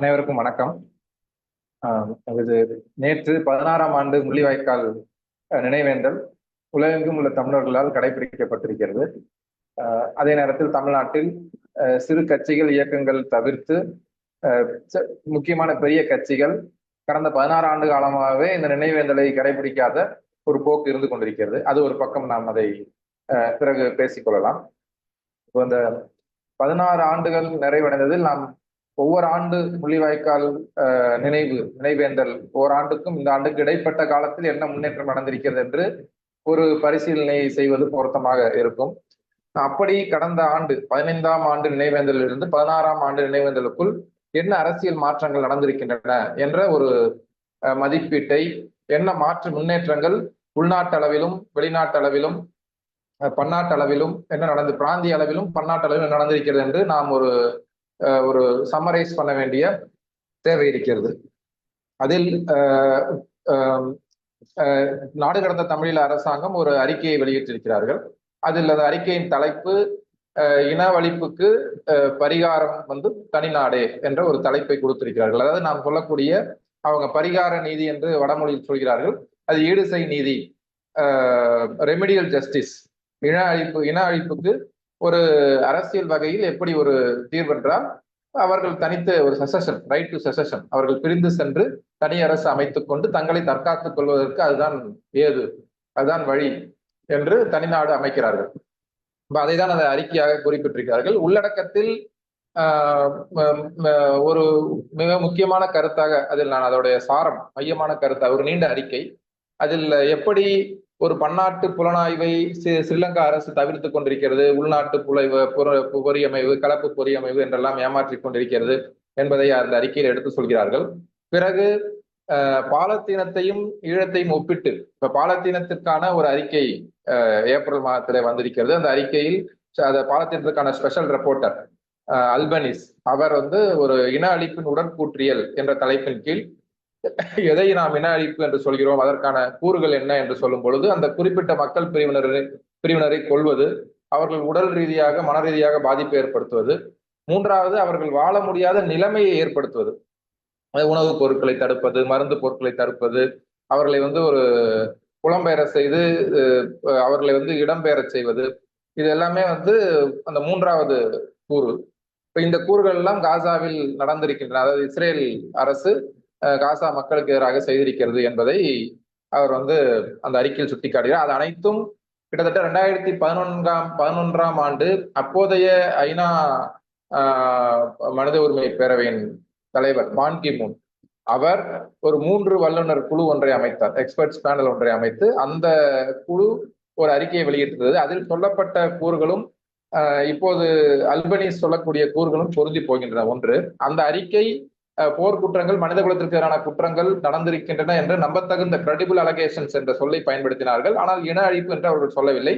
அனைவருக்கும் வணக்கம். இது நேற்று 16ஆம் ஆண்டு முள்ளிவாய்க்கால் நினைவேந்தல் உலகெங்கும் உள்ள தமிழர்களால் கடைபிடிக்கப்பட்டிருக்கிறது. அதே நேரத்தில் தமிழ்நாட்டில் சிறு கட்சிகள் இயக்கங்கள் தவிர்த்து முக்கியமான பெரிய கட்சிகள் கடந்த 16 ஆண்டு காலமாகவே இந்த நினைவேந்தலை கடைபிடிக்காத ஒரு போக்கு இருந்து கொண்டிருக்கிறது. அது ஒரு பக்கம் நாம் அதை பிறகு பேசிக்கொள்ளலாம். இப்போ இந்த 16 ஆண்டுகள் நிறைவடைந்ததில் நாம் ஒவ்வொரு ஆண்டு முள்ளிவாய்க்கால் நினைவேந்தல் ஓராண்டுக்கும் இந்த ஆண்டுக்கு இடைப்பட்ட காலத்தில் என்ன முன்னேற்றம் நடந்திருக்கிறது என்று ஒரு பரிசீலனை செய்வது பொருத்தமாக இருக்கும். அப்படி கடந்த ஆண்டு 15ஆம் ஆண்டு நினைவேந்தலிலிருந்து 16ஆம் ஆண்டு நினைவேந்தலுக்குள் என்ன அரசியல் மாற்றங்கள் நடந்திருக்கின்றன என்ற ஒரு மதிப்பீட்டை, என்ன மாற்று முன்னேற்றங்கள் உள்நாட்டு அளவிலும் வெளிநாட்டு அளவிலும் பன்னாட்டு அளவிலும் என்ன நடந்து, பிராந்திய அளவிலும் பன்னாட்டு அளவிலும் நடந்திருக்கிறது என்று நாம் ஒரு சம்மரைஸ் பண்ண வேண்டிய தேவை இருக்கிறது. அதில் நாடு கடந்த தமிழீழ அரசாங்கம் ஒரு அறிக்கையை வெளியிட்டிருக்கிறார்கள். அதில் அந்த அறிக்கையின் தலைப்பு இனவழிப்புக்கு பரிகாரம் தனிநாடே என்ற ஒரு தலைப்பை கொடுத்திருக்கிறார்கள். அதாவது நாம் சொல்லக்கூடிய அவங்க பரிகார நீதி என்று வடமொழியில் சொல்கிறார்கள், அது ஈடுசெய் நீதி, ரெமிடியல் ஜஸ்டிஸ். இன அழிப்புக்கு ஒரு அரசியல் வகையில் எப்படி ஒரு தீர்வு என்றால், அவர்கள் தனித்து ஒரு செசஷன், ரைட் டு செசஷன், அவர்கள் பிரிந்து சென்று தனி அரசு அமைத்துக் கொண்டு தங்களை தற்காத்துக் கொள்வதற்கு அதுதான் வழி என்று தனிநாடு அமைக்கிறார்கள். அதை தான் அந்த அறிக்கையாக குறிப்பிட்டிருக்கிறார்கள். உள்ளடக்கத்தில் ஒரு மிக முக்கியமான கருத்தாக, அதில் நான் அதோடைய சாரம், மையமான கருத்தாக ஒரு நீண்ட அறிக்கை. அதில் எப்படி ஒரு பன்னாட்டு புலனாய்வை ஸ்ரீலங்கா அரசு தவிர்த்து கொண்டிருக்கிறது, உள்நாட்டு பொறியமைவு, கலப்பு பொறியமைவு என்றெல்லாம் ஏமாற்றிக் கொண்டிருக்கிறது என்பதை அந்த அறிக்கையில் எடுத்து சொல்கிறார்கள். பிறகு பாலத்தீனத்தையும் ஈழத்தையும் ஒப்பிட்டு, இப்ப பாலத்தீனத்திற்கான ஒரு அறிக்கை ஏப்ரல் மாதத்திலே வந்திருக்கிறது. அந்த அறிக்கையில் பாலத்தீனத்திற்கான ஸ்பெஷல் ரிப்போர்ட்டர் அல்பனிஸ் அவர் ஒரு இன அழிப்பின் உடற்கூற்றியல் என்ற தலைப்பின் கீழ் எதை நாம் இன அழிப்பு என்று சொல்கிறோம், அதற்கான கூறுகள் என்ன என்று சொல்லும் பொழுது, அந்த குறிப்பிட்ட மக்கள் பிரிவினரை கொல்வது, அவர்கள் உடல் ரீதியாக மன ரீதியாக பாதிப்பை ஏற்படுத்துவது, மூன்றாவது அவர்கள் வாழ முடியாத நிலைமையை ஏற்படுத்துவது, உணவுப் பொருட்களை தடுப்பது, மருந்து பொருட்களை தடுப்பது, அவர்களை ஒரு புலம்பெயர செய்து அவர்களை இடம்பெயர செய்வது, இது எல்லாமே அந்த மூன்றாவது கூறு. இப்ப இந்த கூறுகள் எல்லாம் காசாவில் நடந்திருக்கின்றன. அதாவது இஸ்ரேல் அரசு காசா மக்களுக்கு எதிராக செய்திருக்கிறது என்பதை அவர் அந்த அறிக்கையில் சுட்டிக்காட்டுகிறார். அது அனைத்தும் கிட்டத்தட்ட 2011ஆம் ஆண்டு அப்போதைய ஐநா மனித உரிமை பேரவையின் தலைவர் பான் கி மூன் அவர் ஒரு 3 வல்லுநர் குழு ஒன்றை அமைத்தார், எக்ஸ்பர்ட்ஸ் பேனல் ஒன்றை அமைத்து அந்த குழு ஒரு அறிக்கையை வெளியிட்டிருந்தது. அதில் சொல்லப்பட்ட கூறுகளும் இப்போது அல்பனீஸ் சொல்லக்கூடிய கூறுகளும் பொருந்தி போகின்றன. ஒன்று, அந்த அறிக்கை போர்க்குற்றங்கள், மனித குலத்திற்கு எதிரான குற்றங்கள் நடந்திருக்கின்றன என்று நம்பத்தகுந்த கிரெடிபிள் அலகேஷன்ஸ் என்ற சொல்லை பயன்படுத்தினார்கள். ஆனால் இன அழிப்பு என்று அவர்கள் சொல்லவில்லை.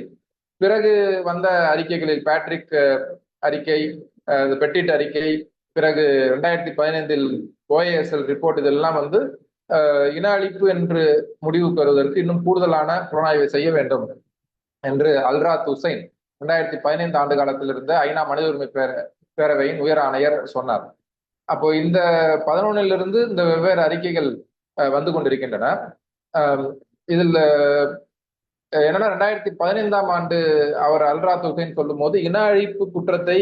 பிறகு வந்த அறிக்கைகளில் பேட்ரிக் அறிக்கை, பெட்டிட் அறிக்கை, பிறகு 2015இல் OASL ரிப்போர்ட், இதெல்லாம் இன அழிப்பு என்று முடிவு பெறுவதற்கு இன்னும் கூடுதலான புலனாய்வை செய்ய வேண்டும் என்று அல்ராத் ஹுசைன் 2015 ஆண்டு காலத்தில் இருந்த ஐநா மனித உரிமை பேரவையின் உயர் ஆணையர் சொன்னார். அப்போ இந்த 11லிருந்து இந்த வெவ்வேறு அறிக்கைகள் வந்து கொண்டிருக்கின்றன. இதில் என்னன்னா 2015ஆம் ஆண்டு அவர் அல்ராத் ஹுசைன் சொல்லும் போது, இன அழிப்பு குற்றத்தை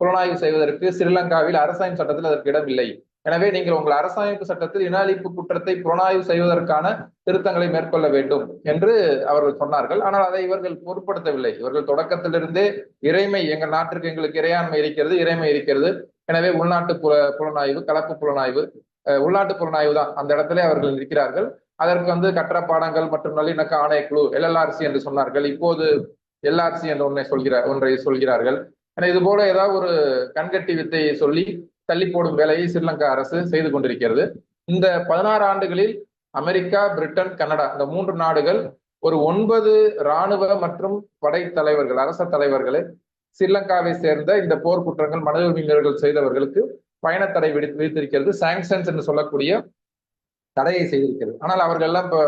புலனாய்வு செய்வதற்கு ஸ்ரீலங்காவில் அரசாங்க சட்டத்தில் அதற்கு இடம் இல்லை, எனவே நீங்கள் உங்கள் அரசமைப்பு சட்டத்தில் இன அழிப்பு குற்றத்தை புலனாய்வு செய்வதற்கான திருத்தங்களை மேற்கொள்ள வேண்டும் என்று அவர்கள் சொன்னார்கள். ஆனால் அதை இவர்கள் பொருட்படுத்தவில்லை. இவர்கள் தொடக்கத்திலிருந்தே இறைமை, எங்கள் நாட்டிற்கு எங்களுக்கு இறையாண்மை இருக்கிறது, இறைமை இருக்கிறது, எனவே உள்நாட்டு புலனாய்வு, கலப்பு புலனாய்வு, உள்நாட்டு புலனாய்வு தான் அந்த இடத்துல அவர்கள் இருக்கிறார்கள். அதற்கு கற்ற பாடங்கள் மற்றும் நல்லிணக்க ஆணையக்குழு LLRC என்று சொன்னார்கள். இப்போது LRC என்று ஒன்றை சொல்கிறார்கள். இது போல ஏதாவது ஒரு கண்கட்டி வித்தையை சொல்லி தள்ளி போடும் வேலையை ஸ்ரீலங்கா அரசு செய்து கொண்டிருக்கிறது. இந்த 16 ஆண்டுகளில் அமெரிக்கா, பிரிட்டன், கனடா, இந்த 3 நாடுகள் ஒரு 9 இராணுவ மற்றும் படை தலைவர்கள், அரச தலைவர்களை ஸ்ரீலங்காவை சேர்ந்த இந்த போர்க்குற்றங்கள், மனித உரிமை மீறல்கள் செய்தவர்களுக்கு பயணத்தடை விதித்திருக்கிறது. சாங்ஷன்ஸ் என்று சொல்லக்கூடிய தடையை செய்திருக்கிறது. ஆனால் அவர்கள் எல்லாம் இப்போ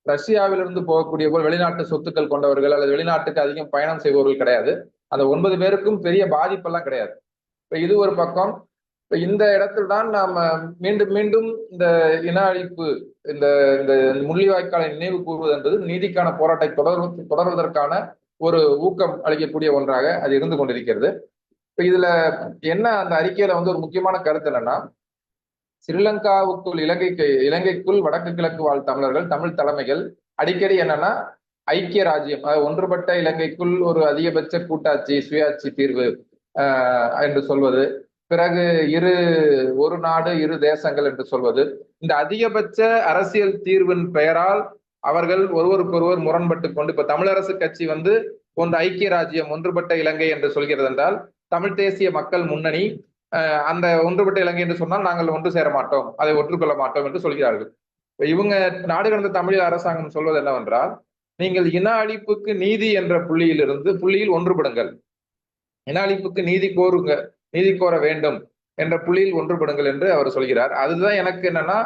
ரஷ்யாவிலிருந்து போகக்கூடிய போல் வெளிநாட்டு சொத்துக்கள் கொண்டவர்கள் அல்லது வெளிநாட்டுக்கு அதிகம் பயணம் செய்பவர்கள் கிடையாது. அந்த 9 பேருக்கும் பெரிய பாதிப்பெல்லாம் கிடையாது. இப்ப இது ஒரு பக்கம். இந்த இடத்தில் தான் நாம மீண்டும் மீண்டும் இந்த இன அழிப்பு, இந்த இந்த முள்ளிவாய்க்காலை நினைவு கூறுவது என்பது நீதிக்கான போராட்டத்தை தொடர்வதற்கான ஒரு ஊக்கம் அளிக்கக்கூடிய ஒன்றாக அது இருந்து கொண்டிருக்கிறது. இப்ப இதுல என்ன அந்த அறிக்கையில ஒரு முக்கியமான கருத்து என்னன்னா, ஸ்ரீலங்காவுக்குள் இலங்கைக்குள் வடக்கு கிழக்கு வாழ் தமிழர்கள், தமிழ் தலைமைகள் அடிக்கடி என்னன்னா ஐக்கிய ராஜ்யம், ஒன்றுபட்ட இலங்கைக்குள் ஒரு அதிகபட்ச கூட்டாட்சி, சுயாட்சி தீர்வு என்று சொல்வது, பிறகு ஒரு நாடு இரு தேசங்கள் என்று சொல்வது, இந்த அதிகபட்ச அரசியல் தீர்வின் பெயரால் அவர்கள் ஒருவருக்கொருவர் முரண்பட்டு கொண்டு, இப்ப தமிழரசு கட்சி போன்ற ஐக்கிய ராஜ்யம் ஒன்றுபட்ட இலங்கை என்று சொல்கிறது என்றால், தமிழ் தேசிய மக்கள் முன்னணி அந்த ஒன்றுபட்ட இலங்கை என்று சொன்னால் நாங்கள் ஒன்று சேர மாட்டோம், அதை ஒற்றுக்கொள்ள மாட்டோம் என்று சொல்கிறார்கள். இவங்க நாடு கடந்த தமிழ் அரசாங்கம் சொல்வது என்னவென்றால், நீங்கள் இன அழிப்புக்கு நீதி என்ற புள்ளியில் ஒன்றுபடுங்கள், இன அழிப்புக்கு நீதி கோர வேண்டும் என்ற புள்ளியில் ஒன்றுபடுங்கள் என்று அவர் சொல்கிறார். அதுதான் எனக்கு என்னன்னா,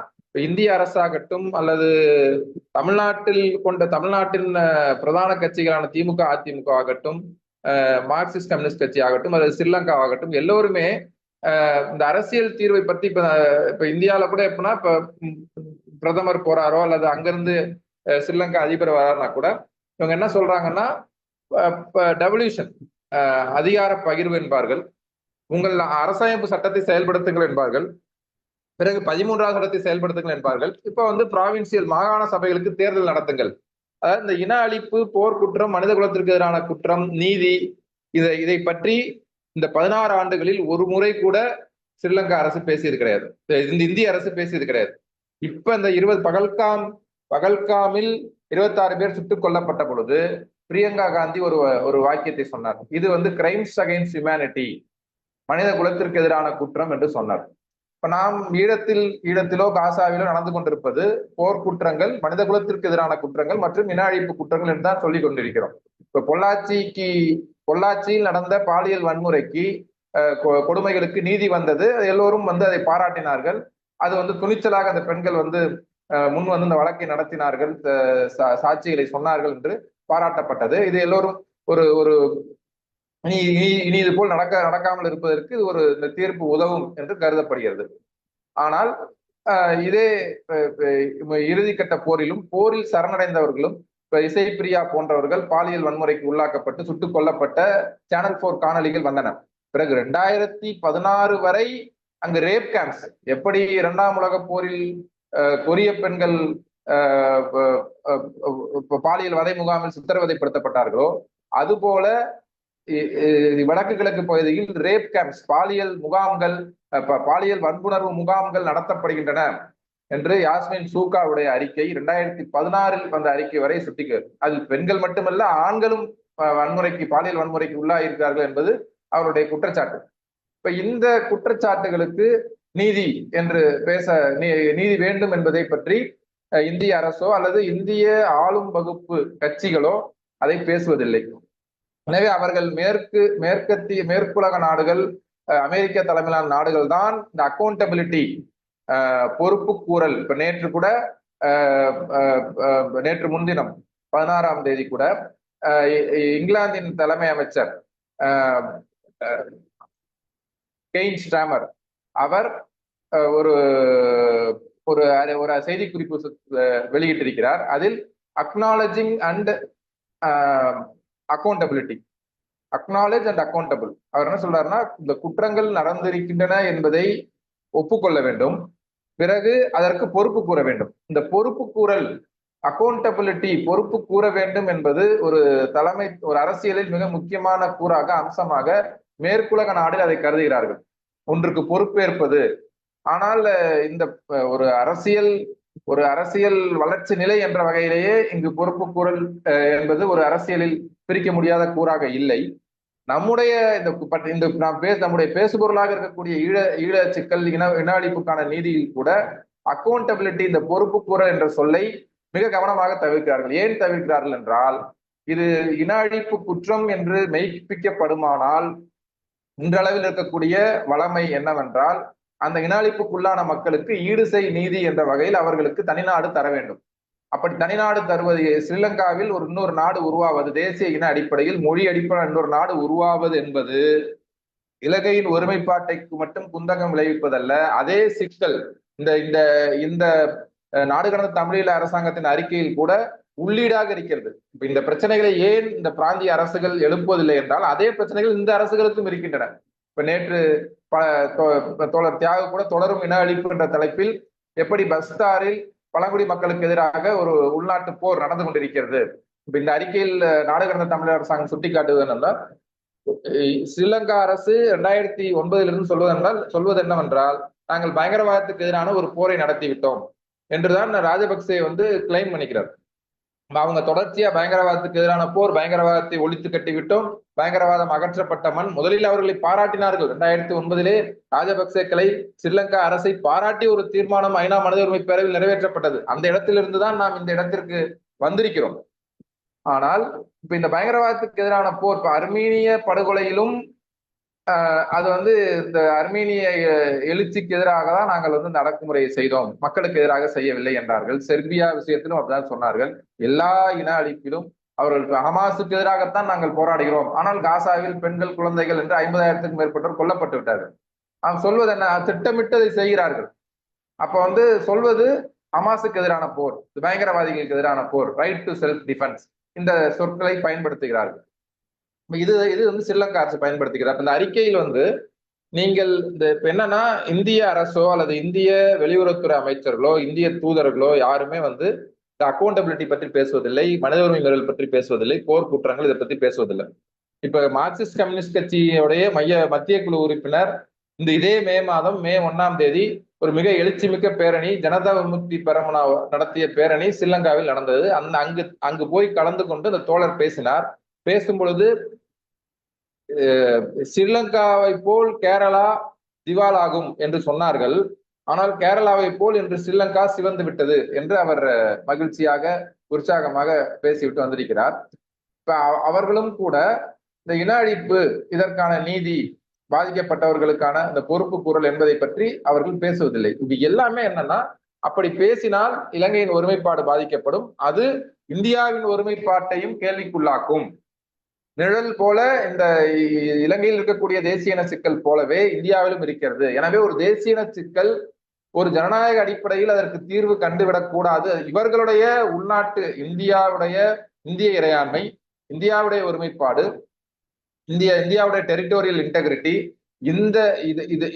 இந்திய அரசாகட்டும் அல்லது தமிழ்நாட்டின் பிரதான கட்சிகளான திமுக, அதிமுக ஆகட்டும், மார்க்சிஸ்ட் கம்யூனிஸ்ட் கட்சி ஆகட்டும், அல்லது ஸ்ரீலங்கா ஆகட்டும், எல்லோருமே இந்த அரசியல் தீர்வை பற்றி இப்ப இந்தியாவில கூட எப்படின்னா, இப்ப பிரதமர் போறாரோ அல்லது அங்கிருந்து ஸ்ரீலங்கா அதிபர் வராருன்னா கூட இவங்க என்ன சொல்றாங்கன்னா, டெவல்யூஷன், அதிகார பகிர்வு என்பார்கள், உங்கள் அரசமைப்பு சட்டத்தை செயல்படுத்துங்கள் என்பார்கள், பிறகு 13வது சட்டத்தை செயல்படுத்துங்கள் என்பார்கள். இப்ப ப்ராவின்சியல் மாகாண சபைகளுக்கு தேர்தல் நடத்துங்கள். அதாவது இந்த இன அழிப்பு, போர்க்குற்றம், மனித குலத்திற்கு எதிரான குற்றம், நீதி, இதை பற்றி இந்த 16 ஆண்டுகளில் ஒரு முறை கூட ஸ்ரீலங்கா அரசு பேசியது கிடையாது, இந்த இந்திய அரசு பேசியது கிடையாது. இப்ப இந்த பகல்காமில் 26 பேர் சுட்டுக் கொல்லப்பட்ட பொழுது பிரியங்கா காந்தி ஒரு வாக்கியத்தை சொன்னார். இது கிரைம்ஸ் அகைன்ஸ்ட் ஹியூமனிட்டி, மனித குலத்திற்கு எதிரான குற்றம் என்று சொன்னார். இப்ப நாம் ஈழத்திலோ காசாவிலோ நடந்து கொண்டிருப்பது போர்க்குற்றங்கள், மனித குலத்திற்கு எதிரான குற்றங்கள் மற்றும் இன அழிப்பு குற்றங்கள் என்று தான் சொல்லிக் கொண்டிருக்கிறோம். இப்ப பொள்ளாச்சியில் நடந்த பாலியல் வன்முறைக்கு, கொடுமைகளுக்கு நீதி வந்தது, எல்லோரும் அதை பாராட்டினார்கள். அது துணிச்சலாக அந்த பெண்கள் முன் இந்த வழக்கை நடத்தினார்கள், சாட்சிகளை சொன்னார்கள் என்று பாராட்டப்பட்டது. இது எல்லோரும் ஒரு இனி இது போல் நடக்காமல் இருப்பதற்கு இந்த தீர்ப்பு உதவும் என்று கருதப்படுகிறது. ஆனால் இதே இறுதிக்கட்ட போரில் சரணடைந்தவர்களும், இசைப்பிரியா போன்றவர்கள் பாலியல் வன்முறைக்கு உள்ளாக்கப்பட்டு சுட்டுக் கொல்லப்பட்ட சேனல் 4 காணொலிகள் வந்தன. பிறகு 2016 வரை அங்கு ரேப் கேம்ப்ஸ், எப்படி 2ஆம் உலக போரில் கொரிய பெண்கள் பாலியல் வதை முகாமில் சித்திரவதைப்படுத்தப்பட்டார்களோ, அதுபோல வடக்கு கிழக்கு பகுதியில் ரேப் கேம்ப்ஸ், பாலியல் முகாம்கள், பாலியல் வன்புணர்வு முகாம்கள் நடத்தப்படுகின்றன என்று யாஸ்மின் சூக்காவுடைய அறிக்கை 2016 வந்த அறிக்கை வரை சுட்டிக்கு, அதில் பெண்கள் மட்டுமல்ல ஆண்களும் பாலியல் வன்முறைக்கு உள்ளாயிருக்கிறார்கள் என்பது அவருடைய குற்றச்சாட்டு. இப்ப இந்த குற்றச்சாட்டுகளுக்கு நீதி என்று நீதி வேண்டும் என்பதை பற்றி இந்திய அரசோ அல்லது இந்திய ஆளும் வகுப்பு கட்சிகளோ அதை பேசுவதில்லை. எனவே அவர்கள் மேற்குலக நாடுகள், அமெரிக்க தலைமையிலான நாடுகள் தான் இந்த அக்கௌண்டபிலிட்டி, பொறுப்பு கூறல். இப்ப நேற்று முன்தினம் 16ஆம் தேதி கூட இங்கிலாந்தின் தலைமை அமைச்சர் கெயின் ஸ்டாமர் அவர் ஒரு செய்திக்குறிப்பு வெளியிட்டிருக்கிறார். அதில் acknowledging and accountability, acknowledge and accountable, அவர் என்ன சொல்றாருன்னா, இந்த குற்றங்கள் நடந்திருக்கின்றன என்பதை ஒப்புக்கொள்ள வேண்டும், பிறகு அதற்கு பொறுப்பு கூற வேண்டும். இந்த பொறுப்பு கூறல், அக்கௌண்டபிலிட்டி, பொறுப்பு கூற வேண்டும் என்பது ஒரு அரசியலில் மிக முக்கியமான கூறாக, அம்சமாக மேற்குலக நாடுகள் அதை கருதுகிறார்கள், ஒன்றுக்கு பொறுப்பேற்பது. ஆனால் இந்த ஒரு அரசியல் வளர்ச்சி நிலை என்ற வகையிலேயே இங்கு பொறுப்பு கூறல் என்பது ஒரு அரசியலில் பிரிக்க முடியாத கூறாக இல்லை. நம்முடைய நம்முடைய பேசுபொருளாக இருக்கக்கூடிய ஈழ சிக்கல், இன அழிப்புக்கான நீதியில் கூட அக்கௌண்டபிலிட்டி, இந்த பொறுப்பு கூறல் என்ற சொல்லை மிக கவனமாக தவிர்க்கிறார்கள். ஏன் தவிர்க்கிறார்கள் என்றால், இது இன அழிப்பு குற்றம் என்று மெய்ப்பிக்கப்படுமானால் இன்றளவில் இருக்கக்கூடிய வளமை என்னவென்றால், அந்த இன அழிப்புக்குள்ளான மக்களுக்கு ஈடு செய் நீதி என்ற வகையில் அவர்களுக்கு தனிநாடு தர வேண்டும். அப்படி தனிநாடு தருவது, ஸ்ரீலங்காவில் இன்னொரு நாடு உருவாவது, தேசிய இன அடிப்படையில் மொழி அடிப்படையில் இன்னொரு நாடு உருவாவது என்பது இலங்கையின் ஒருமைப்பாட்டைக்கு மட்டும் குந்தகம் விளைவிப்பதல்ல, அதே சிக்கல் இந்த இந்த இந்த நாடு கடந்த தமிழீழ அரசாங்கத்தின் அறிக்கையில் கூட உள்ளீடாக இருக்கிறது. இப்ப இந்த பிரச்சனைகளை ஏன் இந்த பிராந்திய அரசுகள் எழுப்புவதில்லை என்றால் அதே பிரச்சனைகள் இந்த அரசுகளுக்கும் இருக்கின்றன. இப்ப நேற்று தோழர் தியாக கூட தொடரும் இன அழிப்பு என்ற தலைப்பில் எப்படி பஸ்தாரில் பழங்குடி மக்களுக்கு எதிராக ஒரு உள்நாட்டு போர் நடந்து கொண்டிருக்கிறது. இப்ப இந்த அறிக்கையில் நாடு கடந்த தமிழக அரசாங்கம் சுட்டிக்காட்டுவது என்னென்றால், ஸ்ரீலங்கா அரசு 2009 சொல்வது என்னவென்றால், நாங்கள் பயங்கரவாதத்துக்கு எதிரான ஒரு போரை நடத்திவிட்டோம் என்றுதான் ராஜபக்சே கிளைம் பண்ணிக்கிறார். அவங்க தொடர்ச்சியா பயங்கரவாதத்துக்கு எதிரான போர், பயங்கரவாதத்தை ஒழித்து கட்டிவிட்டோம், பயங்கரவாதம் அகற்றப்பட்ட மண். முதலில் அவர்களை பாராட்டினார்கள். 2009 ராஜபக்சேக்களை ஸ்ரீலங்கா அரசை பாராட்டி ஒரு தீர்மானம் ஐநா மனித உரிமை பேரவையில் நிறைவேற்றப்பட்டது. அந்த இடத்திலிருந்துதான் நாம் இந்த இடத்திற்கு வந்திருக்கிறோம். ஆனால் இப்ப இந்த பயங்கரவாதத்துக்கு எதிரான போர், இப்ப அர்மீனிய படுகொலையிலும் அது இந்த அர்மீனிய எழுச்சிக்கு எதிராக தான் நாங்கள் இந்த அடக்குமுறையை செய்தோம், மக்களுக்கு எதிராக செய்யவில்லை என்றார்கள். செர்பியா விஷயத்திலும் அப்படிதான் சொன்னார்கள். எல்லா இன அழிப்பிலும் அவர்கள் ஹமாஸுக்கு எதிராகத்தான் நாங்கள் போராடுகிறோம், ஆனால் காசாவில் பெண்கள் குழந்தைகள் என்று 50,000க்கும் மேற்பட்டோர் கொல்லப்பட்டு விட்டார்கள். அவங்க சொல்வது என்ன? திட்டமிட்டதை செய்கிறார்கள். அப்ப சொல்வது ஹமாஸுக்கு எதிரான போர், பயங்கரவாதிகளுக்கு எதிரான போர், ரைட் டு செல்ஃப் டிஃபென்ஸ், இந்த சொற்களை பயன்படுத்துகிறார்கள். இது ஸ்ரீலங்கா அரசு பயன்படுத்துகிறார். இந்த அறிக்கையில் நீங்கள் இப்ப என்னன்னா, இந்திய அரசோ அல்லது இந்திய வெளியுறவுத்துறை அமைச்சர்களோ இந்திய தூதர்களோ யாருமே இந்த அக்கௌண்டபிலிட்டி பற்றி பேசுவதில்லை, மனித உரிமை மீறல் பற்றி பேசுவதில்லை, போர் குற்றங்கள் இதை பற்றி பேசுவதில்லை. இப்ப மார்க்சிஸ்ட் கம்யூனிஸ்ட் கட்சியுடைய மத்திய குழு உறுப்பினர் இதே மே 1 ஒரு மிக எழுச்சிமிக்க பேரணி, ஜனதா விமுக்தி பெரமுனா நடத்திய பேரணி ஸ்ரீலங்காவில் நடந்தது. அங்கு போய் கலந்து கொண்டு அந்த தோழர் பேசினார். பேசும் பொழுது ஸ்ரீலங்காவை போல் கேரளா திவாலாகும் என்று சொன்னார்கள். ஆனால் கேரளாவை போல் என்று ஸ்ரீலங்கா சிவந்து விட்டது என்று அவர் மகிழ்ச்சியாக உற்சாகமாக பேசிவிட்டு வந்திருக்கிறார். இப்ப அவர்களும் கூட இந்த இன அழிப்பு, இதற்கான நீதி, பாதிக்கப்பட்டவர்களுக்கான இந்த பொறுப்பு கூறல் என்பதை பற்றி அவர்கள் பேசுவதில்லை. இது எல்லாமே என்னன்னா, அப்படி பேசினால் இலங்கையின் ஒருமைப்பாடு பாதிக்கப்படும், அது இந்தியாவின் ஒருமைப்பாட்டையும் கேள்விக்குள்ளாக்கும். நிழல் போல இந்த இலங்கையில் இருக்கக்கூடிய தேசிய இன சிக்கல் போலவே இந்தியாவிலும் இருக்கிறது. எனவே ஒரு தேசிய இன சிக்கல் ஒரு ஜனநாயக அடிப்படையில் அதற்கு தீர்வு கண்டுவிடக் கூடாது. இவர்களுடைய உள்நாட்டு இந்திய இறையாண்மை, இந்தியாவுடைய ஒருமைப்பாடு, இந்தியாவுடைய டெரிட்டோரியல் இன்டெகிரிட்டி,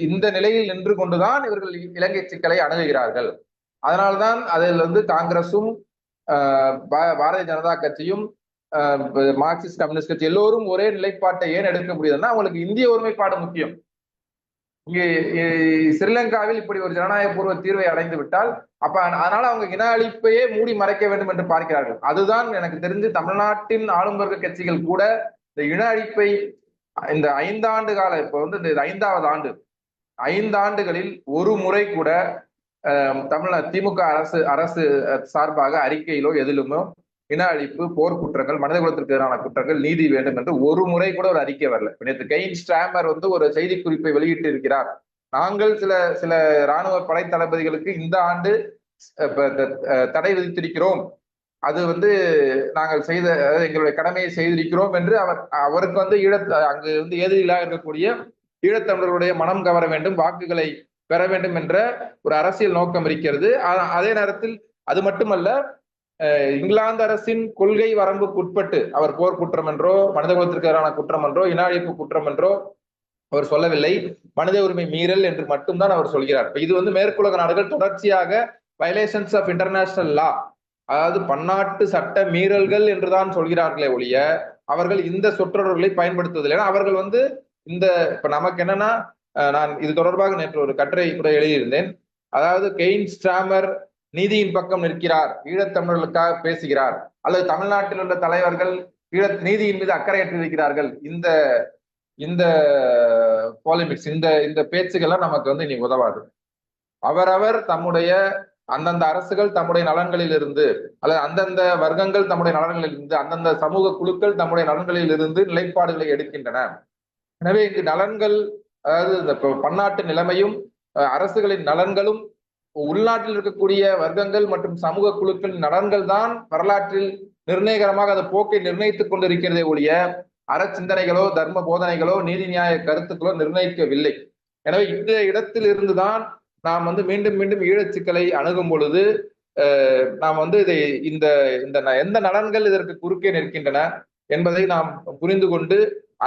இந்த நிலையில் நின்று கொண்டுதான் இவர்கள் இலங்கை சிக்கலை அணுகுகிறார்கள். அதனால்தான் அதில் காங்கிரசும் பாரதிய ஜனதா கட்சியும் மார்க்சிஸ்ட் கம்யூனிஸ்ட் கட்சி எல்லோரும் ஒரே நிலைப்பாட்டை ஏன் எடுக்க முடியுதுன்னா, அவங்களுக்கு இந்திய ஒருமைப்பாடு முக்கியம். இங்கே ஸ்ரீலங்காவில் இப்படி ஒரு ஜனநாயக பூர்வ தீர்வை அடைந்து விட்டால் அதனால அவங்க இன அழிப்பையே மூடி மறைக்க வேண்டும் என்று பார்க்கிறார்கள். அதுதான் எனக்கு தெரிஞ்சு தமிழ்நாட்டின் ஆளும் வர்க்க கட்சிகள் கூட இந்த இன அழிப்பை இந்த 5 ஆண்டு கால, இப்ப இந்த 5வது ஆண்டு, 5 ஆண்டுகளில் ஒரு முறை கூட திமுக அரசு சார்பாக அறிக்கையிலோ எதிலுமோ இன அழிப்பு, போர் குற்றங்கள், மனித குலத்திற்கு எதிரான குற்றங்கள், நீதி வேண்டும் என்று ஒரு முறை கூட ஒரு அறிக்கை வரல. நேற்று கெயின் ஸ்டாமர் ஒரு செய்தி குறிப்பை வெளியிட்டு இருக்கிறார். நாங்கள் சில இராணுவ படை தளபதிகளுக்கு இந்த ஆண்டு தடை விதித்திருக்கிறோம், அது நாங்கள் எங்களுடைய கடமையை செய்திருக்கிறோம் என்று அவருக்கு அங்கு எதிரிகளாக இருக்கக்கூடிய ஈழத்தமிழர்களுடைய மனம் கவர வேண்டும், வாக்குகளை பெற வேண்டும் என்ற ஒரு அரசியல் நோக்கம் இருக்கிறது. அதே நேரத்தில் அது மட்டுமல்ல, இங்கிலாந்து அரசின் கொள்கை வரம்புக்குட்பட்டு அவர் போர் குற்றம் என்றோ, மனித குலத்திற்கு எதிரான குற்றம் என்றோ, இன அழிப்பு குற்றம் என்றோ அவர் சொல்லவில்லை, மனித உரிமை மீறல் என்று மட்டும்தான் அவர் சொல்கிறார். இது மேற்குலக நாடுகள் தொடர்ச்சியாக வயலேஷன்ஸ் ஆஃப் இன்டர்நேஷனல் லா, அதாவது பன்னாட்டு சட்ட மீறல்கள் என்றுதான் சொல்கிறார்களே ஒழிய அவர்கள் இந்த சொற்றொடர்களை பயன்படுத்துவதில்லை. ஏன்னா அவர்கள் இப்ப நமக்கு என்னன்னா, நான் இது தொடர்பாக நேற்று ஒரு கட்டுரை கூட எழுதியிருந்தேன். அதாவது கெயின் ஸ்டாமர் நீதியின் பக்கம் நிற்கிறார், ஈழத்தமிழர்களுக்காக பேசுகிறார், அல்லது தமிழ்நாட்டில் உள்ள தலைவர்கள் நீதியின் மீது அக்கறையற்றிருக்கிறார்கள், இந்த பாலிமிக்ஸ், இந்த பேச்சுக்கெல்லாம் நமக்கு இனி உதவாது. அவரவர் தம்முடைய அந்தந்த அரசுகள் தம்முடைய நலன்களில் இருந்து, அல்லது அந்தந்த வர்க்கங்கள் தம்முடைய நலன்களில் இருந்து, அந்தந்த சமூக குழுக்கள் தம்முடைய நலன்களில் இருந்து நிலைப்பாடுகளை எடுக்கின்றன. எனவே இங்கு நலன்கள், அதாவது இந்த பன்னாட்டு நிலைமையும் அரசுகளின் நலன்களும் உள்நாட்டில் இருக்கக்கூடிய வர்க்கங்கள் மற்றும் சமூக குழுக்களின் நலன்கள் தான் வரலாற்றில் நிர்ணயகரமாக அந்த போக்கை நிர்ணயித்துக் கொண்டிருக்கிறதே ஒழிய அற சிந்தனைகளோ தர்ம போதனைகளோ நீதி நியாய கருத்துக்களோ நிர்ணயிக்கவில்லை. எனவே இந்த இடத்தில் இருந்துதான் நாம் மீண்டும் மீண்டும் ஈழச் சிக்கலை அணுகும் பொழுது நாம் இதை இந்த இந்த எந்த நலன்கள் இதற்கு குறுக்கே நிற்கின்றன என்பதை நாம் புரிந்து கொண்டு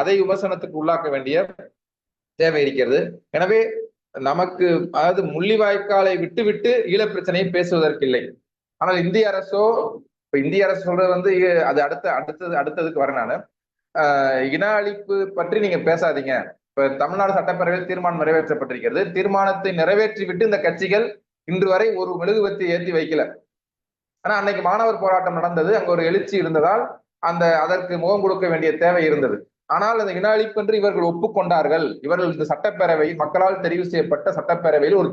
அதை விமர்சனத்துக்கு உள்ளாக்க வேண்டிய தேவை இருக்கிறது. எனவே நமக்கு அதாவது முள்ளிவாய்க்காலை விட்டு ஈழப் பிரச்சனையை பேசுவதற்கு இல்லை. ஆனால் இந்திய அரசோ இந்திய அரசு சொல்றது அது அடுத்ததுக்கு வரேன் நான். இன அழிப்பு பற்றி நீங்க பேசாதீங்க. இப்ப தமிழ்நாடு சட்டப்பேரவையில் தீர்மானம் நிறைவேற்றப்பட்டிருக்கிறது. தீர்மானத்தை நிறைவேற்றிவிட்டு இந்த கட்சிகள் இன்று வரை ஒரு மெழுகுவர்த்தி ஏற்றி வைக்கல. ஆனா அன்னைக்கு மாணவர் போராட்டம் நடந்தது, அங்க ஒரு எழுச்சி இருந்ததால் அதற்கு முகம் கொடுக்க வேண்டிய தேவை இருந்தது. ஆனால் அந்த இன அழிப்பு என்று இவர்கள் ஒப்புக்கொண்டார்கள். இவர்கள் இந்த சட்டப்பேரவையில் மக்களால் தெரிவு செய்யப்பட்ட சட்டப்பேரவையில் ஒரு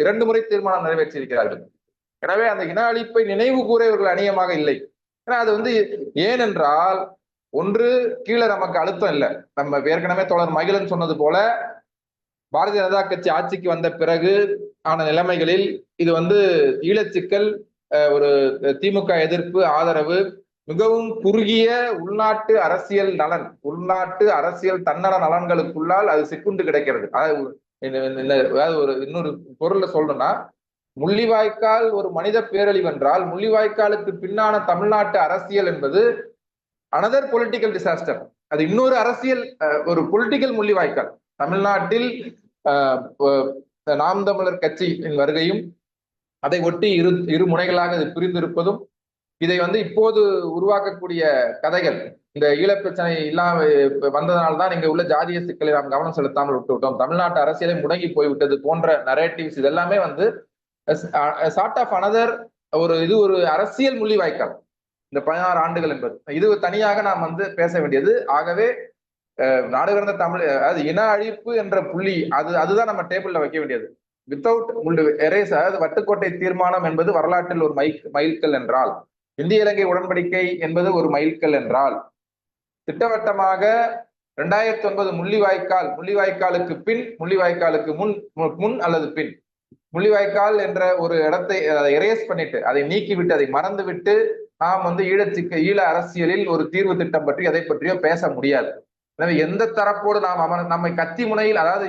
2 முறை தீர்மானம் நிறைவேற்றியிருக்கிறார்கள். எனவே அந்த இன அழிப்பை நினைவு கூற இவர்கள் அநியமாக இல்லை. ஏன்னா அது ஏனென்றால் ஒன்று கீழே நமக்கு அழுத்தம் இல்லை. நம்ம ஏற்கனவே தோழர் மகிழன் சொன்னது போல பாரதிய ஜனதா கட்சி ஆட்சிக்கு வந்த பிறகு ஆன நிலைமைகளில் இது ஈழச்சிக்கல் ஒரு திமுக எதிர்ப்பு ஆதரவு மிகவும் குறுகிய உள்நாட்டு அரசியல் நலன், உள்நாட்டு அரசியல் தன்னல நலன்களுக்குள்ளால் அது சிக்குண்டு கிடைக்கிறது. அதாவது ஒரு இன்னொரு பொருள்ல சொல்லணும்னா, முள்ளிவாய்க்கால் ஒரு மனித பேரழிவு என்றால் முள்ளிவாய்க்காலுக்கு பின்னான தமிழ்நாட்டு அரசியல் என்பது அனதர் பொலிட்டிக்கல் டிசாஸ்டர். அது இன்னொரு அரசியல், ஒரு பொலிட்டிக்கல் முள்ளிவாய்க்கால். தமிழ்நாட்டில் நாம் தமிழர் கட்சியின் வருகையும் அதை ஒட்டி இரு முனைகளாக இது பிரிந்திருப்பதும் இதை இப்போது உருவாக்கக்கூடிய கதைகள், இந்த ஈழப் பிரச்சனை இல்லாம வந்ததனால்தான் இங்க உள்ள ஜாதிய சிக்கலை நாம் கவனம் செலுத்தாமல் விட்டுவிட்டோம், தமிழ்நாட்டு அரசியலை முடங்கி போய்விட்டது போன்ற நரேட்டிவ்ஸ் இதெல்லாமே சார்ட் ஆஃப் அனதர் ஒரு அரசியல் முள்ளிவாய்க்கால் இந்த 16 ஆண்டுகள் என்பது. இது தனியாக நாம் பேச வேண்டியது. ஆகவே நாடு கடந்த தமிழ் அதாவது இன அழிப்பு என்ற புள்ளி அதுதான் நம்ம டேபிள்ல வைக்க வேண்டியது. வித்தவுட் எரேஸ், அதாவது வட்டுக்கோட்டை தீர்மானம் என்பது வரலாற்றில் ஒரு மைல்கல் என்றால், இந்திய இலங்கை உடன்படிக்கை என்பது ஒரு மைல்கல் என்றால், திட்டவட்டமாக 2009 முள்ளிவாய்க்காலுக்கு பின், முள்ளிவாய்க்காலுக்கு முன் அல்லது பின், முள்ளிவாய்க்கால் என்ற ஒரு இடத்தை எரேஸ் பண்ணிட்டு, அதை நீக்கிவிட்டு, அதை மறந்து விட்டு நாம் ஈழ அரசியலில் ஒரு தீர்வு திட்டம் பற்றி எதை பற்றியோ பேச முடியாது. எனவே எந்த தரப்போடு நம்மை கத்தி முனையில், அதாவது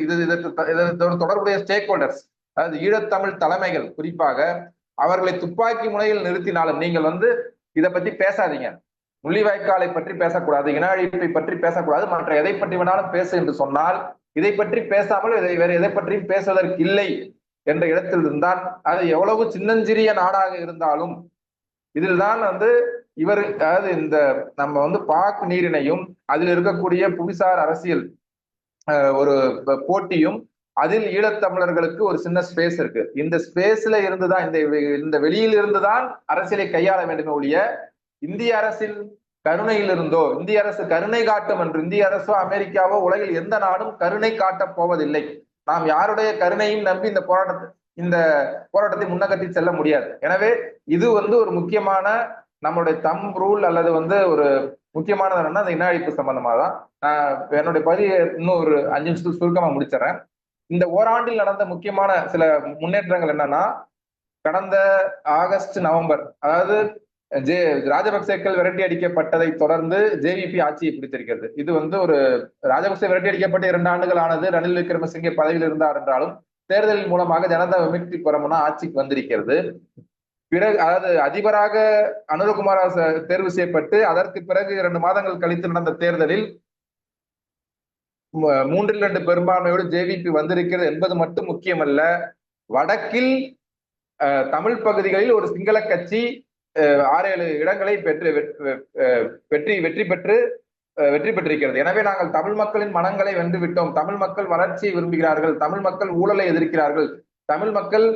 இதோடு தொடர்புடைய ஸ்டேக் ஹோல்டர்ஸ், அதாவது ஈழத்தமிழ் தலைமைகள் குறிப்பாக அவர்களை துப்பாக்கி முனையில் நிறுத்தினாலும் நீங்கள் இதை பத்தி பேசாதீங்க, முள்ளிவாய்க்காலை பற்றி பேசக்கூடாது, இன அழிப்பை பற்றி பேசக்கூடாது, மற்ற எதை பற்றி வேணாலும் பேசு என்று சொன்னால், இதை பற்றி பேசாமல் வேற எதை பற்றியும் பேசுவதற்கு இல்லை என்ற இடத்தில் இருந்தால், அது எவ்வளவு சின்னஞ்சிறிய நாடாக இருந்தாலும் இதில் தான் இவர், அதாவது இந்த நம்ம பாக் நீரினையும் அதில் இருக்கக்கூடிய புவிசார் அரசியல் ஒரு போட்டியும், அதில் ஈழத்தமிழர்களுக்கு ஒரு சின்ன ஸ்பேஸ் இருக்கு. இந்த ஸ்பேஸ்ல இருந்துதான், இந்த வெளியில் இருந்துதான் அரசியலை கையாள வேண்டுமே ஒழிய இந்திய அரசின் கருணையில் இருந்தோ, இந்திய அரசு கருணை காட்டும் என்று இந்திய அரசோ அமெரிக்காவோ உலகில் எந்த நாடும் கருணை காட்டப் போவதில்லை. நாம் யாருடைய கருணையும் நம்பி இந்த போராட்டத்தை முன்னகட்டி செல்ல முடியாது. எனவே இது ஒரு முக்கியமான நம்மளுடைய தம் ரூல், அல்லது ஒரு முக்கியமானது என்னன்னா அந்த இன அழிப்பு சம்பந்தமா தான். நான் என்னுடைய பதிவை இன்னும் ஒரு 5 நிமிஷத்துக்கு சுருக்கமா முடிச்சிடறேன். இந்த ஓராண்டில் நடந்த முக்கியமான சில முன்னேற்றங்கள் என்னன்னா, கடந்த ஆகஸ்ட் நவம்பர், அதாவது ராஜபக்சேக்கள் விரட்டி அடிக்கப்பட்டதை தொடர்ந்து ஜேவிபி ஆட்சியை பிடித்திருக்கிறது. இது ஒரு ராஜபக்சே விரட்டி அடிக்கப்பட்ட 2 ஆண்டுகள் ஆனது. ரணில் விக்ரமசிங்கே பதவியில் இருந்தார் என்றாலும் தேர்தலின் மூலமாக ஜனதா விமுக்தி பெரமுனா ஆட்சிக்கு வந்திருக்கிறது. பிறகு, அதாவது அதிபராக அனுரகுமார் தேர்வு செய்யப்பட்டு அதற்கு பிறகு 2 மாதங்கள் கழித்து நடந்த தேர்தலில் 3/2 பெரும்பான்மையோடு ஜேவிபி வந்திருக்கிறது என்பது மட்டும் முக்கியமல்ல, வடக்கில் தமிழ் பகுதிகளில் ஒரு சிங்கள கட்சி 6-7 இடங்களை வெற்றி பெற்றிருக்கிறது. எனவே நாங்கள் தமிழ் மக்களின் மனங்களை வென்று விட்டோம், தமிழ் மக்கள் வளர்ச்சியை விரும்புகிறார்கள், தமிழ் மக்கள் ஊழலை எதிர்க்கிறார்கள், தமிழ் மக்கள்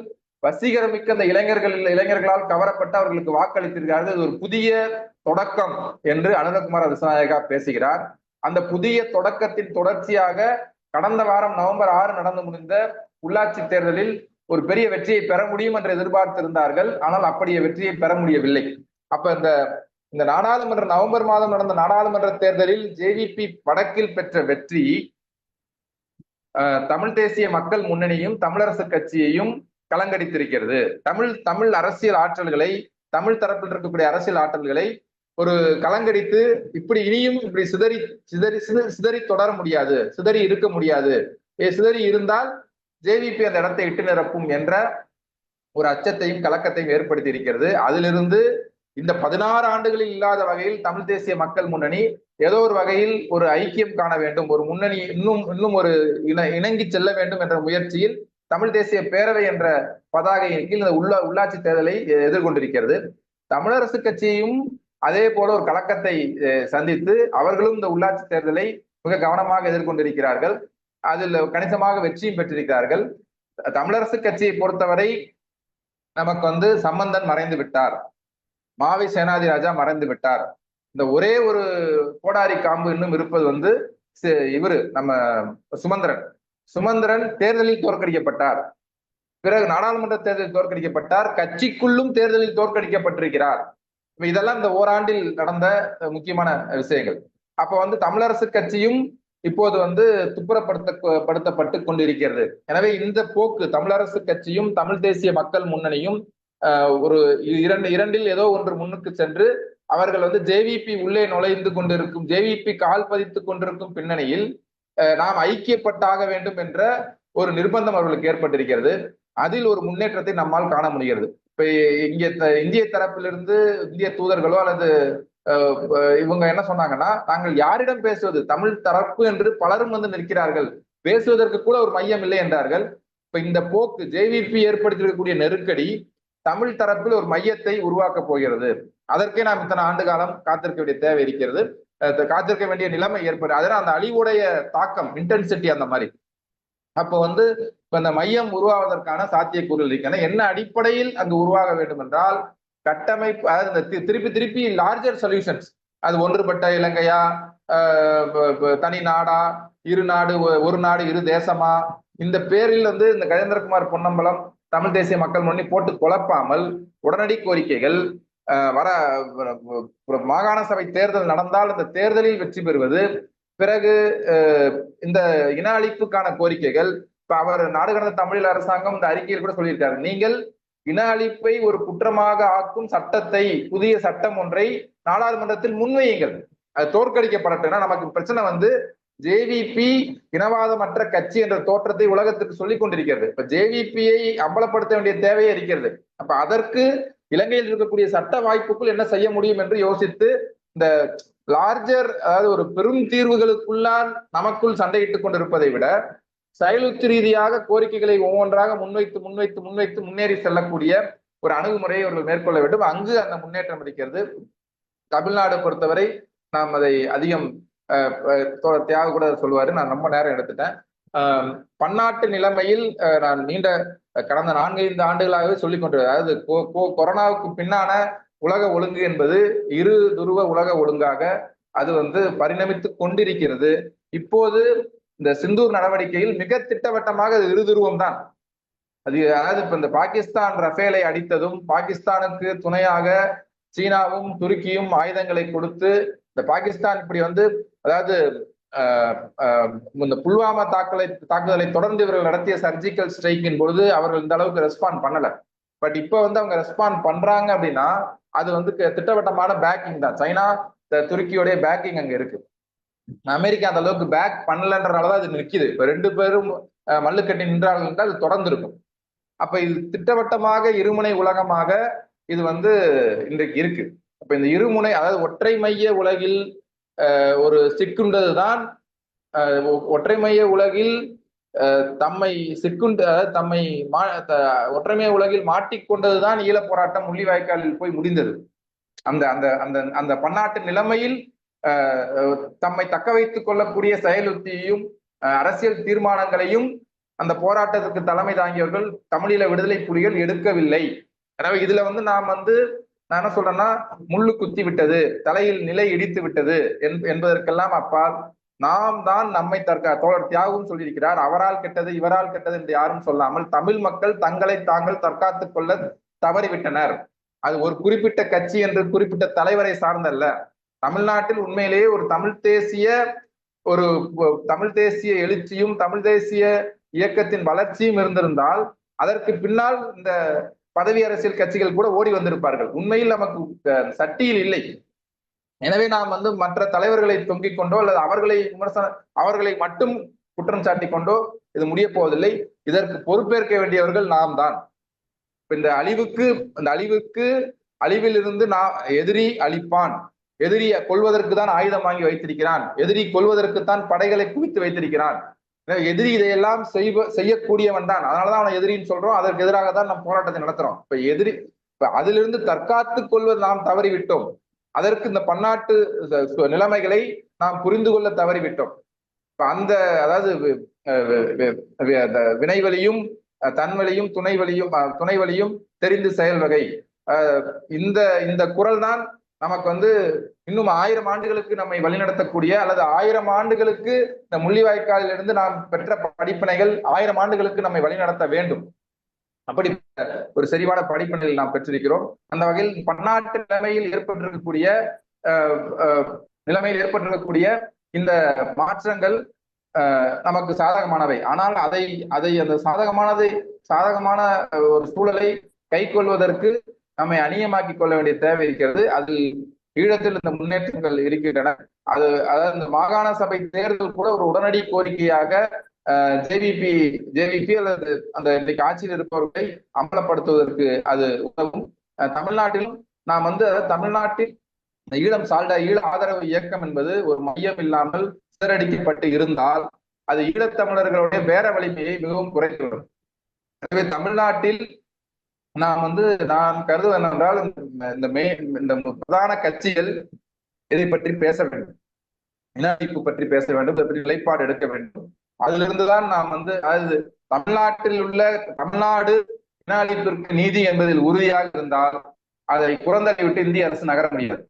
வசீகரமிக்க அந்த இளைஞர்களால் கவரப்பட்டு அவர்களுக்கு வாக்களித்திருக்கிறார்கள், இது ஒரு புதிய தொடக்கம் என்று அனுரகுமார் திசாநாயகா பேசுகிறார். அந்த புதிய தொடக்கத்தின் தொடர்ச்சியாக கடந்த வாரம் நவம்பர் 6 நடந்து முடிந்த உள்ளாட்சி தேர்தலில் ஒரு பெரிய வெற்றியை பெற முடியும் என்று எதிர்பார்த்திருந்தார்கள். ஆனால் அப்படியே வெற்றியை பெற முடியவில்லை. அப்ப இந்த நாடாளுமன்ற நவம்பர் மாதம் நடந்த நாடாளுமன்ற தேர்தலில் ஜேவிபி வடக்கில் பெற்ற வெற்றி தமிழ் தேசிய மக்கள் முன்னணியும் தமிழரசு கட்சியையும் கலங்கடித்திருக்கிறது. தமிழ் அரசியல் ஆற்றல்களை, தமிழ் தரப்பில் இருக்கக்கூடிய அரசியல் ஆற்றல்களை ஒரு கலங்கடித்து இப்படி இனியும் இப்படி சிதறி சிதறி சிதறி தொடர முடியாது, சிதறி இருக்க முடியாது, சிதறி இருந்தால் ஜேவிபி அந்த இடத்தை இட்டு நிரப்பும் என்ற ஒரு அச்சத்தையும் கலக்கத்தையும் ஏற்படுத்தி இருக்கிறது. அதிலிருந்து இந்த 16 ஆண்டுகளில் இல்லாத வகையில் தமிழ் தேசிய மக்கள் முன்னணி ஏதோ ஒரு வகையில் ஒரு ஐக்கியம் காண வேண்டும், ஒரு முன்னணி இன்னும் ஒரு இணங்கி செல்ல வேண்டும் என்ற முயற்சியில் தமிழ் தேசிய பேரவை என்ற பதாகையின் கீழ் இந்த உள்ளாட்சி தேர்தலை எதிர்கொண்டிருக்கிறது. தமிழரசு கட்சியும் அதே போல ஒரு கலக்கத்தை சந்தித்து அவர்களும் இந்த உள்ளாட்சி தேர்தலை மிக கவனமாக எதிர்கொண்டிருக்கிறார்கள். அதில் கணிசமாக வெற்றியும் பெற்றிருக்கிறார்கள். தமிழரசு கட்சியை பொறுத்தவரை நமக்கு சம்பந்தன் மறைந்து விட்டார், மாவை சேனாதிராஜா மறைந்து விட்டார், இந்த ஒரே ஒரு கோடாரி காம்பு இன்னும் இருப்பது இவரு நம்ம சுமந்திரன் தேர்தலில் தோற்கடிக்கப்பட்டார், பிறகு நாடாளுமன்ற தேர்தலில் தோற்கடிக்கப்பட்டார், கட்சிக்குள்ளும் தேர்தலில் தோற்கடிக்கப்பட்டிருக்கிறார். இதெல்லாம் இந்த ஓராண்டில் நடந்த முக்கியமான விஷயங்கள். அப்ப தமிழரசு கட்சியும் இப்போது துப்புரப்படுத்தப்பட்டு கொண்டிருக்கிறது. எனவே இந்த போக்கு தமிழரசு கட்சியும் தமிழ் தேசிய மக்கள் முன்னணியும் ஒரு இரண்டில் ஏதோ ஒன்று முன்னுக்கு சென்று அவர்கள் ஜேவிபி உள்ளே நுழைந்து கொண்டிருக்கும், ஜேவிபி கால் பதித்துக் கொண்டிருக்கும் பின்னணியில் நாம் ஐக்கியப்பட்டாக வேண்டும் என்ற ஒரு நிர்பந்தம் அவர்களுக்கு ஏற்பட்டிருக்கிறது. அதில் ஒரு முன்னேற்றத்தை நம்மால் காண முடிகிறது. இப்ப இங்கே இந்திய தரப்பிலிருந்து இந்திய தூதர்களோ அல்லது இவங்க என்ன சொன்னாங்கன்னா, நாங்கள் யாரிடம் பேசுவது, தமிழ் தரப்பு என்று பலரும் நிற்கிறார்கள், பேசுவதற்கு கூட ஒரு மையம் இல்லை என்றார்கள். இப்ப இந்த போக்கு ஜேவிபி ஏற்படுத்தியிருக்கக்கூடிய நெருக்கடி தமிழ் தரப்பில் ஒரு மையத்தை உருவாக்க போகிறது. அதற்கே நாம் இத்தனை ஆண்டு காலம் காத்திருக்க வேண்டிய தேவை இருக்கிறது, காத்திருக்க வேண்டிய நிலைமை ஏற்படுது. அதனால அந்த அழிவுடைய தாக்கம், இன்டென்சிட்டி அந்த மாதிரி. அப்போ இந்த மையம் உருவாவதற்கான சாத்தியக்கூறுகள் இருக்கின்றன. என்ன அடிப்படையில் அங்கு உருவாக வேண்டும் என்றால் கட்டமைப்பு, அதாவது திருப்பி லார்ஜர் சொல்யூஷன்ஸ், அது ஒன்றுபட்ட இலங்கையா, தனி நாடா, இரு நாடு ஒரு நாடு இரு தேசமா, இந்த பேரில் இந்த கஜேந்திரகுமார் பொன்னம்பலம் தமிழ் தேசிய மக்கள் முன்னணி போட்டு குழப்பாமல் உடனடி கோரிக்கைகள், வர மாகாண சபை தேர்தல் நடந்தால் இந்த தேர்தலில் வெற்றி பெறுவது, பிறகு இந்த இன அழிப்புக்கான கோரிக்கைகள். இப்ப அவர் நாடு கடந்த தமிழ் அரசாங்கம் இந்த அறிக்கையில் கூட சொல்லியிருக்காரு, நீங்கள் இன அழிப்பை ஒரு குற்றமாக ஆக்கும் சட்டத்தை, புதிய சட்டம் ஒன்றை நாடாளுமன்றத்தில் முன்வையுங்கள், அது தோற்கடிக்கப்படட்டும். நமக்கு பிரச்சனை ஜேவிபி இனவாதமற்ற கட்சி என்ற தோற்றத்தை உலகத்துக்கு சொல்லிக் கொண்டிருக்கிறது. இப்ப ஜேவிபியை அம்பலப்படுத்த வேண்டிய தேவையே இருக்கிறது. அப்ப அதற்கு இலங்கையில் இருக்கக்கூடிய சட்ட வாய்ப்புக்குள் என்ன செய்ய முடியும் என்று யோசித்து இந்த லார்ஜர், அதாவது ஒரு பெரும் தீர்வுகளுக்குள்ளால் நமக்குள் சண்டையிட்டுக் கொண்டிருப்பதை விட செயலுத்து ரீதியாக கோரிக்கைகளை ஒவ்வொன்றாக முன்வைத்து முன்னேறி செல்லக்கூடிய ஒரு அணுகுமுறையை அவர்கள் மேற்கொள்ள வேண்டும். அங்கு அந்த முன்னேற்றம் இருக்கிறது. தமிழ்நாடு பொறுத்தவரை நாம் அதை அதிகம் தியாக கூட சொல்லுவாரு, நான் ரொம்ப நேரம் எடுத்துட்டேன். பன்னாட்டு நிலைமையில் நான் கடந்த 4-5 ஆண்டுகளாகவே சொல்லிக் கொண்டு, அதாவது கொரோனாவுக்கு பின்னான உலக ஒழுங்கு என்பது இரு துருவ உலக ஒழுங்காக அது பரிணமித்து கொண்டிருக்கிறது. இப்போது இந்த சிந்தூர் நடவடிக்கையில் மிக திட்டவட்டமாக அது இருதுருவம் தான். அதாவது இப்ப இந்த பாகிஸ்தான் ரஃபேலை அடித்ததும், பாகிஸ்தானுக்கு துணையாக சீனாவும் துருக்கியும் ஆயுதங்களை கொடுத்து இந்த பாகிஸ்தான் இப்படி அதாவது இந்த புல்வாமா தாக்குதலை தொடர்ந்து இவர்கள் நடத்திய சர்ஜிக்கல் ஸ்ட்ரைக்கின் பொழுது அவர்கள் இந்த அளவுக்கு ரெஸ்பாண்ட் பண்ணல. பட் இப்ப அவங்க ரெஸ்பாண்ட் பண்றாங்க அப்படின்னா அது திட்டவட்டமான பேக்கிங் தான். சைனா, துருக்கியோடைய பேக்கிங் அங்க இருக்கு. அமெரிக்கா அந்த அளவுக்கு பேக் பண்ணலன்றனாலதான் அது நிற்கிது. இப்ப 2 பேரும் மல்லுக்கட்டி நின்றார்கள் என்றால் அது தொடர்ந்து இருக்கும். அப்ப இது திட்டவட்டமாக இருமுனை உலகமாக இது இன்றைக்கு இருக்கு. அப்ப இந்த இருமுனை, அதாவது ஒற்றை மைய உலகில் ஒரு சிக்குண்டதுதான், ஒற்றை மைய உலகில் தம்மை சிக்குண்டு, அதாவது தம்மை ஒற்றைமைய உலகில் மாட்டிக்கொண்டதுதான் ஈழ போராட்டம் முள்ளிவாய்க்காலில் போய் முடிந்தது. அந்த அந்த அந்த அந்த பன்னாட்டு நிலைமையில் தம்மை தக்க வைத்துக் கொள்ளக்கூடிய செயலுத்தியையும் அரசியல் தீர்மானங்களையும் அந்த போராட்டத்துக்கு தலைமை தாங்கியவர்கள் தமிழீழ விடுதலை புலிகள் எடுக்கவில்லை. எனவே இதுல நாம் நான் என்ன சொல்றேன்னா, முள்ளு குத்தி விட்டது, தலையில் நிலை இடித்து விட்டது என்பதற்கெல்லாம் அப்பால் நாம் தான் நம்மை தோழர் தியாகம் சொல்லியிருக்கிறார், அவரால் கெட்டது இவரால் கெட்டது என்று யாரும் சொல்லாமல் தமிழ் மக்கள் தங்களை தாங்கள் தற்காத்துக் கொள்ள தவறிவிட்டனர். அது ஒரு குறிப்பிட்ட கட்சி என்று குறிப்பிட்ட தலைவரை சார்ந்தல்ல. தமிழ்நாட்டில் உண்மையிலேயே ஒரு தமிழ் தேசிய எழுச்சியும் தமிழ் தேசிய இயக்கத்தின் வளர்ச்சியும் இருந்திருந்தால் அதற்கு பின்னால் இந்த பதவி அரசியல் கட்சிகள் கூட ஓடி வந்திருப்பார்கள். உண்மையில் நமக்கு சட்டியில் இல்லை. எனவே நாம் மற்ற தலைவர்களை தொங்கிக் கொண்டோ அல்லது அவர்களை மட்டும் குற்றம் சாட்டி கொண்டோ இது முடிய போவதில்லை. இதற்கு பொறுப்பேற்க வேண்டியவர்கள் நாம் தான். இந்த அழிவுக்கு அழிவிலிருந்து எதிரி அழிப்பான். எதிரி கொள்வதற்கு தான் ஆயுதம் வாங்கி வைத்திருக்கிறான். எதிரி கொள்வதற்குத்தான் படைகளை குவித்து வைத்திருக்கிறான். எதிரி இதையெல்லாம் செய்யக்கூடியவன் தான். அதனாலதான் அவனை எதிரின்னு சொல்றோம். அதற்கு எதிராக தான் நம்ம போராட்டத்தை நடத்துறோம். அதிலிருந்து தற்காத்துக் கொள்வது நாம் தவறிவிட்டோம். அதற்கு இந்த பன்னாட்டு நிலைமைகளை நாம் புரிந்து கொள்ள தவறிவிட்டோம். அந்த அதாவது வினைவழியும் தன்வழியும் துணைவழியும் தெரிந்து செயல் வகை. இந்த குரல் தான் நமக்கு இன்னும் 1000 ஆண்டுகளுக்கு நம்மை வழிநடத்தக்கூடிய, அல்லது 1000 ஆண்டுகளுக்கு இந்த முள்ளிவாய்க்காலில் இருந்து நாம் பெற்ற படிப்பினைகள் 1000 ஆண்டுகளுக்கு நம்மை வழிநடத்த வேண்டும். அப்படி ஒரு செறிவான படிப்பினைகள் நாம் பெற்றிருக்கிறோம். அந்த வகையில் பன்னாட்டு நிலைமையில் ஏற்பட்டிருக்கக்கூடிய இந்த மாற்றங்கள் நமக்கு சாதகமானவை. ஆனால் அந்த சாதகமான ஒரு சூழலை கை கொள்வதற்கு நம்மை அந்நியமாக்கிக் கொள்ள வேண்டிய தேவை இருக்கிறது. அதில் ஈழத்தில் இந்த முன்னேற்றங்கள் இருக்கின்றன. அதாவது இந்த மாகாண சபை தேர்தல் கூட ஒரு உடனடி கோரிக்கையாக ஜேவிபி அல்லது அந்த இன்றைக்கு ஆட்சியில் இருப்பவர்களை அமலப்படுத்துவதற்கு அது உதவும். தமிழ்நாட்டிலும் நாம் தமிழ்நாட்டில் ஈழ ஆதரவு இயக்கம் என்பது ஒரு மையம் இல்லாமல் சிதறடிக்கப்பட்டு இருந்தால் அது ஈழத்தமிழர்களுடைய பேர வலிமையை மிகவும் குறைத்துவிடும். எனவே தமிழ்நாட்டில் நான் கருதுவது என்றால் இந்த பிரதான கட்சிகள் இதை பற்றி பேச வேண்டும். இன அழிப்பு பற்றி பேச வேண்டும். இதை பற்றி நிலைப்பாடு எடுக்க வேண்டும். அதிலிருந்துதான் நாம் தமிழ்நாட்டில் உள்ள தமிழ்நாடு இன அழிப்பிற்கு நீதி என்பதில் உறுதியாக இருந்தால் அதை புறந்தள்ளி விட்டு இந்திய அரசு நகர முடியாது.